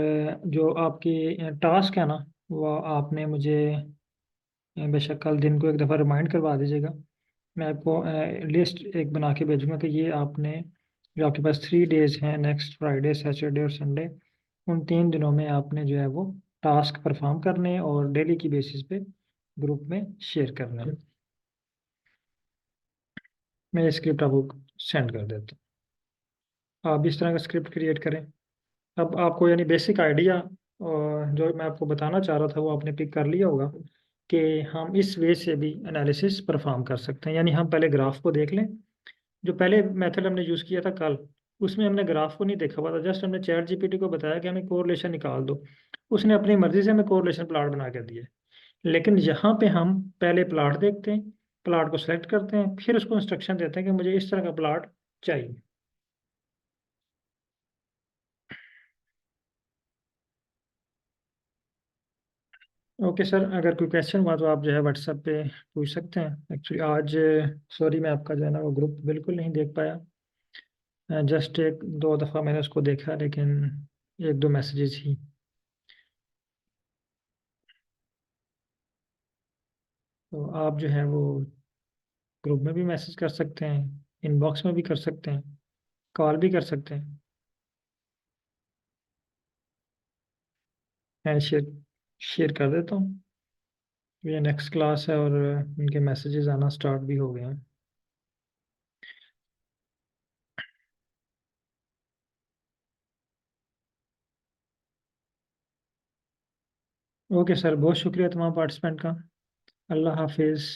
जो आपकी टास्क है ना, वो आपने मुझे बेशक कल दिन को एक दफ़ा रिमाइंड करवा दीजिएगा। मैं आपको लिस्ट एक बना के भेजूंगा कि ये आपने, जो आपके पास 3 डेज हैं, नेक्स्ट फ्राइडे, सैटरडे और संडे, उन 3 दिनों में आपने जो है वो टास्क परफॉर्म करने और डेली की बेसिस पे ग्रुप में शेयर करने। मैं ये स्क्रिप्ट आपको सेंड कर देता हूँ, आप इस तरह का स्क्रिप्ट क्रिएट करें। अब आपको यानी बेसिक आइडिया और जो मैं आपको बताना चाह रहा था वो आपने पिक कर लिया होगा कि हम इस वे से भी एनालिसिस परफॉर्म कर सकते हैं। यानी हम पहले ग्राफ को देख लें। जो पहले मेथड हमने यूज़ किया था कल, उसमें हमने ग्राफ को नहीं देखा हुआ था, जस्ट हमने चैट जीपीटी को बताया कि हमें कोरिलेशन निकाल दो, उसने अपनी मर्जी से हमें कोरिलेशन प्लाट बना के दिए। लेकिन यहाँ पे हम पहले प्लाट देखते हैं, प्लाट को सेलेक्ट करते हैं, फिर उसको इंस्ट्रक्शन देते हैं कि मुझे इस तरह का प्लाट चाहिए। ओके सर, अगर कोई क्वेश्चन हुआ तो आप जो है व्हाट्सएप पे पूछ सकते हैं। एक्चुअली आज सॉरी मैं आपका जो है ना वो ग्रुप बिल्कुल नहीं देख पाया। जस्ट एक दो दफ़ा मैंने उसको देखा, लेकिन एक दो मैसेजेस ही। तो आप जो है वो ग्रुप में भी मैसेज कर सकते हैं, इनबॉक्स में भी कर सकते हैं, कॉल भी कर सकते हैं। मैं शेयर शेयर कर देता हूँ। ये नेक्स्ट क्लास है और उनके मैसेजेस आना स्टार्ट भी हो गए हैं। ओके सर, बहुत शुक्रिया तमाम पार्टिसिपेंट का। अल्लाह हाफिज़।